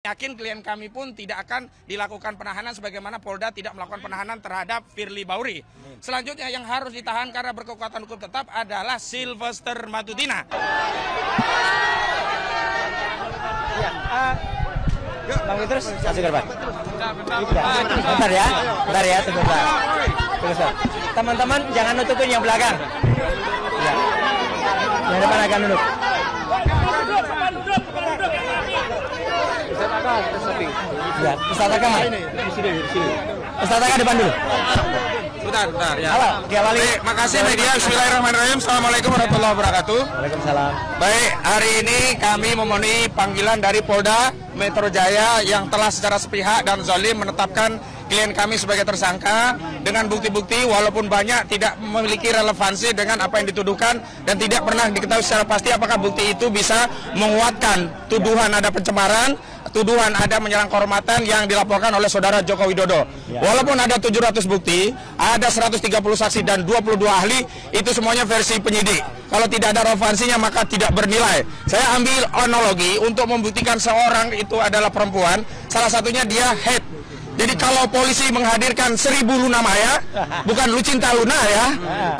Yakin klien kami pun tidak akan dilakukan penahanan sebagaimana Polda tidak melakukan penahanan terhadap Firly Bahuri. Selanjutnya yang harus ditahan karena berkekuatan hukum tetap adalah Sylvester Matutina. Bang Petrus, kasih korban. Bentar ya, tunggu bentar. Teman-teman jangan nutupin yang belakang. Ya. Yang depan akan nunduk. Ya, Ustaz Aka mana? Di sini. Ustaz Aka depan dulu. Bentar ya. Halo, diawali. Makasih media. Bismillahirrahmanirrahim. Assalamualaikum warahmatullahi wabarakatuh. Waalaikumsalam. Baik, hari ini kami memenuhi panggilan dari Polda Metro Jaya yang telah secara sepihak dan zalim menetapkan klien kami sebagai tersangka dengan bukti-bukti walaupun banyak tidak memiliki relevansi dengan apa yang dituduhkan dan tidak pernah diketahui secara pasti apakah bukti itu bisa menguatkan tuduhan ada pencemaran, tuduhan ada menyerang kehormatan yang dilaporkan oleh saudara Joko Widodo. Ya. Walaupun ada 700 bukti, ada 130 saksi dan 22 ahli, itu semuanya versi penyidik. Kalau tidak ada relevansinya maka tidak bernilai. Saya ambil analogi untuk membuktikan seorang itu adalah perempuan, salah satunya dia head. Jadi kalau polisi menghadirkan 1000 Luna Maya, bukan Lucinta Luna ya,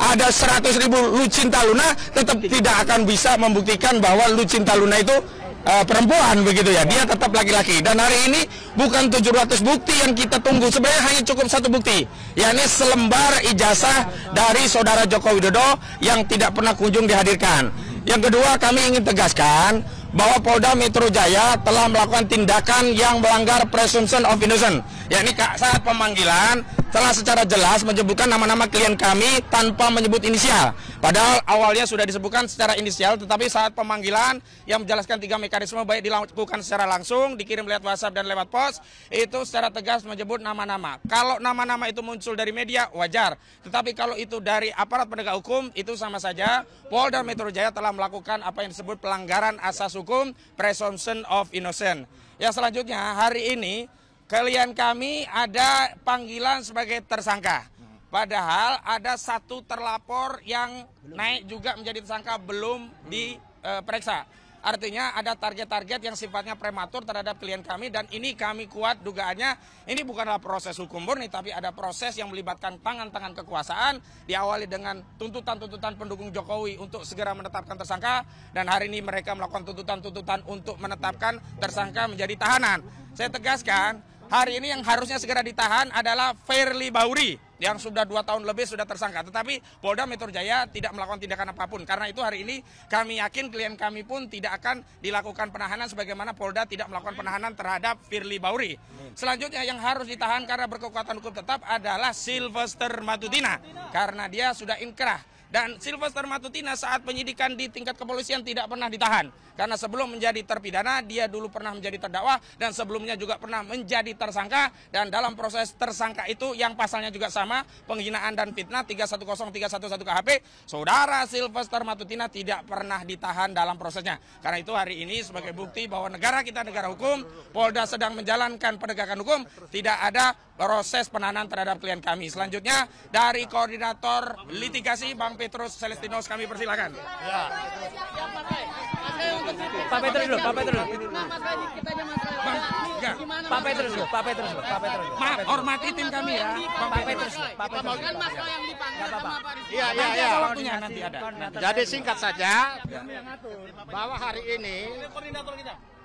ada 100.000 Lucinta Luna, tetap tidak akan bisa membuktikan bahwa Lucinta Luna itu perempuan begitu ya, dia tetap laki-laki. Dan hari ini bukan 700 bukti yang kita tunggu, sebenarnya hanya cukup satu bukti, yakni selembar ijazah dari saudara Joko Widodo yang tidak pernah kunjung dihadirkan. Yang kedua, kami ingin tegaskan bahwa Polda Metro Jaya telah melakukan tindakan yang melanggar presumption of innocence, yakni saat pemanggilan telah secara jelas menyebutkan nama-nama klien kami tanpa menyebut inisial. Padahal awalnya sudah disebutkan secara inisial, tetapi saat pemanggilan yang menjelaskan 3 mekanisme baik dilakukan secara langsung, dikirim lewat WhatsApp dan lewat pos, itu secara tegas menyebut nama-nama. Kalau nama-nama itu muncul dari media, wajar. Tetapi kalau itu dari aparat penegak hukum, itu sama saja. Polda Metro Jaya telah melakukan apa yang disebut pelanggaran asas hukum, presumption of innocence. Yang selanjutnya, hari ini klien kami ada panggilan sebagai tersangka. Padahal ada satu terlapor yang naik juga menjadi tersangka belum diperiksa. Artinya ada target-target yang sifatnya prematur terhadap klien kami dan ini kami kuat dugaannya ini bukanlah proses hukum murni tapi ada proses yang melibatkan tangan-tangan kekuasaan diawali dengan tuntutan-tuntutan pendukung Jokowi untuk segera menetapkan tersangka dan hari ini mereka melakukan tuntutan-tuntutan untuk menetapkan tersangka menjadi tahanan. Saya tegaskan hari ini yang harusnya segera ditahan adalah Firly Bahuri yang sudah 2 tahun lebih sudah tersangka. Tetapi Polda Metro Jaya tidak melakukan tindakan apapun. Karena itu hari ini kami yakin klien kami pun tidak akan dilakukan penahanan sebagaimana Polda tidak melakukan penahanan terhadap Firly Bahuri. Selanjutnya yang harus ditahan karena berkekuatan hukum tetap adalah Sylvester Matutina. Karena dia sudah inkrah. Dan Sylvester Matutina saat penyidikan di tingkat kepolisian tidak pernah ditahan. Karena sebelum menjadi terpidana, dia dulu pernah menjadi terdakwa dan sebelumnya juga pernah menjadi tersangka. Dan dalam proses tersangka itu yang pasalnya juga sama, penghinaan dan fitnah 310311 KHP, saudara Sylvester Matutina tidak pernah ditahan dalam prosesnya. Karena itu hari ini sebagai bukti bahwa negara kita negara hukum, Polda sedang menjalankan penegakan hukum, tidak ada proses penahanan terhadap klien kami. Selanjutnya dari koordinator litigasi Bang Petrus Celestinos kami persilakan. Ya. Pak Petrus dulu. Pak Petrus. Maaf, hormati tim kami ya. Pak Petrus. Iya. Waktunya nanti ada. Jadi singkat saja, bahwa hari ini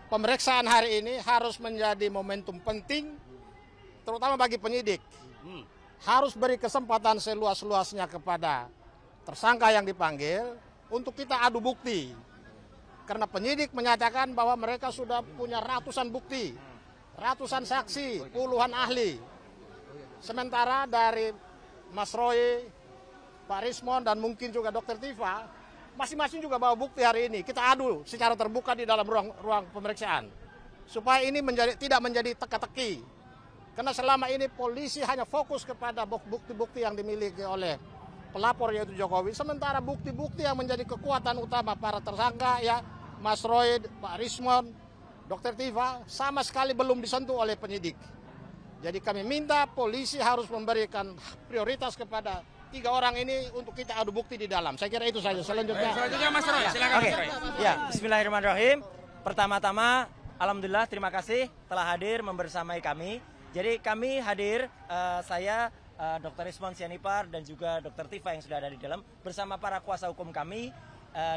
pemeriksaan hari ini harus menjadi momentum penting, terutama bagi penyidik. Harus beri kesempatan seluas-luasnya kepada tersangka yang dipanggil untuk kita adu bukti. Karena penyidik menyatakan bahwa mereka sudah punya ratusan bukti, ratusan saksi, puluhan ahli. Sementara dari Mas Roy, Pak Rismon, dan mungkin juga Dr. Tifa, masing-masing juga bawa bukti hari ini. Kita adu secara terbuka di dalam ruang pemeriksaan. Supaya ini tidak menjadi teka-teki. Karena selama ini polisi hanya fokus kepada bukti-bukti yang dimiliki oleh pelapor yaitu Jokowi. Sementara bukti-bukti yang menjadi kekuatan utama para tersangka ya Mas Roy, Pak Rismon, Dr. Tifa sama sekali belum disentuh oleh penyidik. Jadi kami minta polisi harus memberikan prioritas kepada 3 orang ini untuk kita adu bukti di dalam. Saya kira itu saja. Selanjutnya Mas Roy, silakan. Oke. Ya, bismillahirrahmanirrahim. Pertama-tama alhamdulillah terima kasih telah hadir membersamai kami. Jadi kami hadir, saya Dr. Ismon Sianipar dan juga Dr. Tifa yang sudah ada di dalam bersama para kuasa hukum kami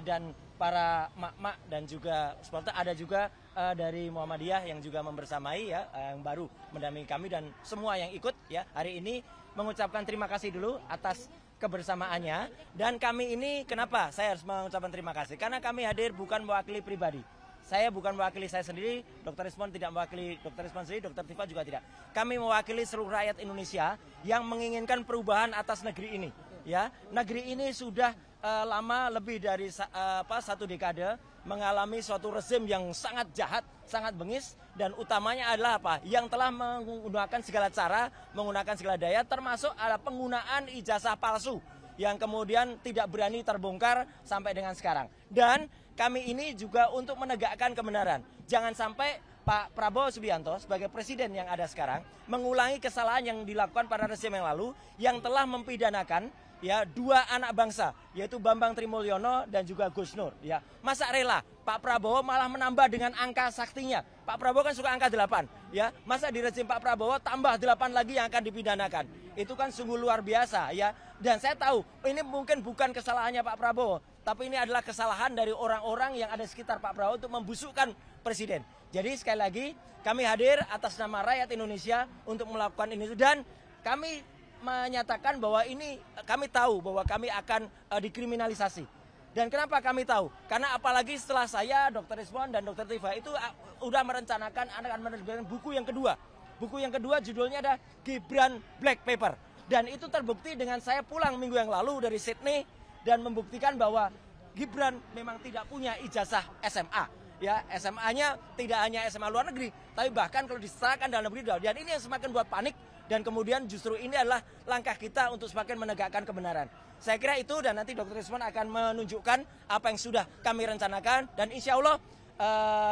dan para mak-mak dan juga supporter, ada juga dari Muhammadiyah yang juga membersamai ya, yang baru mendampingi kami dan semua yang ikut ya hari ini mengucapkan terima kasih dulu atas kebersamaannya. Dan kami ini kenapa saya harus mengucapkan terima kasih? Karena kami hadir bukan mewakili pribadi. Saya bukan mewakili saya sendiri, Dr. Ismon tidak mewakili Dr. Ismon sendiri, Dr. Tifa juga tidak. Kami mewakili seluruh rakyat Indonesia yang menginginkan perubahan atas negeri ini. Ya, negeri ini sudah lama lebih dari satu dekade mengalami suatu rezim yang sangat jahat, sangat bengis, dan utamanya adalah apa? Yang telah menggunakan segala cara, menggunakan segala daya, termasuk ada penggunaan ijazah palsu yang kemudian tidak berani terbongkar sampai dengan sekarang. Dan kami ini juga untuk menegakkan kebenaran. Jangan sampai Pak Prabowo Subianto sebagai presiden yang ada sekarang mengulangi kesalahan yang dilakukan pada rezim yang lalu yang telah mempidanakan ya dua anak bangsa, yaitu Bambang Trimulyono dan juga Gus Nur. Ya, masa rela Pak Prabowo malah menambah dengan angka saktinya. Pak Prabowo kan suka angka 8, ya. Masa di rezim Pak Prabowo tambah 8 lagi yang akan dipidanakan. Itu kan sungguh luar biasa, ya. Dan saya tahu ini mungkin bukan kesalahannya Pak Prabowo, tapi ini adalah kesalahan dari orang-orang yang ada sekitar Pak Prabowo untuk membusukkan presiden. Jadi sekali lagi kami hadir atas nama rakyat Indonesia untuk melakukan ini, dan kami menyatakan bahwa ini kami tahu bahwa kami akan dikriminalisasi. Dan kenapa kami tahu? Karena apalagi setelah saya, Dr. Ismon dan Dr. Tifa itu udah merencanakan akan menerbitkan buku yang kedua. Buku yang kedua judulnya ada Gibran Black Paper. Dan itu terbukti dengan saya pulang minggu yang lalu dari Sydney dan membuktikan bahwa Gibran memang tidak punya ijazah SMA. Ya, SMA-nya tidak hanya SMA luar negeri, tapi bahkan kalau diserahkan dalam negeri. Dan ini yang semakin buat panik. Dan kemudian justru ini adalah langkah kita untuk semakin menegakkan kebenaran. Saya kira itu, dan nanti Dr. Ismon akan menunjukkan apa yang sudah kami rencanakan. Dan insya Allah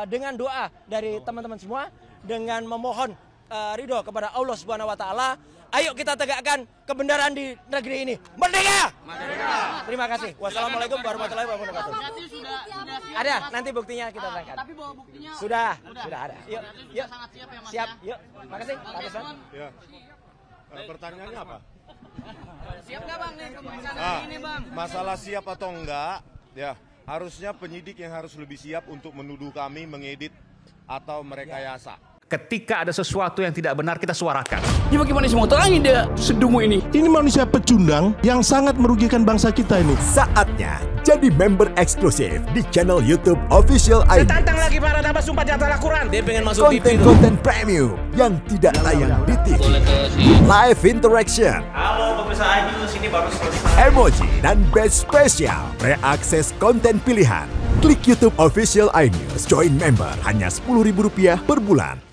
dengan doa dari teman-teman semua, dengan memohon ridho kepada Allah Subhanahu Wa Taala, ayo kita tegakkan kebenaran di negeri ini. Merdeka! Merdeka! Terima kasih. Wassalamualaikum warahmatullahi wabarakatuh. Ada, nanti buktinya kita terangkan. Tapi bawa buktinya sudah ada. Yuk, yuk. Sangat siap ya Mas. Siap, yuk. Makasih, Pak Ismon. Ya. Pertanyaannya apa? Siap nggak Bang nih pemeriksaan ini Bang? Masalah siap atau enggak, ya harusnya penyidik yang harus lebih siap untuk menuduh kami mengedit atau merekayasa. Ketika ada sesuatu yang tidak benar, kita suarakan. Ya bagaimana semua terangin dia sedungu ini? Ini manusia pecundang yang sangat merugikan bangsa kita ini. Saatnya jadi member eksklusif di channel YouTube Official ID. Tantang lagi para nambah sumpah di antara Al-Quran. Dia pengen masuk TV. Konten premium yang tidak tayang di TV. Live interaction. Halo pemirsa iNews, ini baru Emoji dan badge spesial. Reakses konten pilihan. Klik YouTube Official iNews. Join member hanya Rp10.000 per bulan.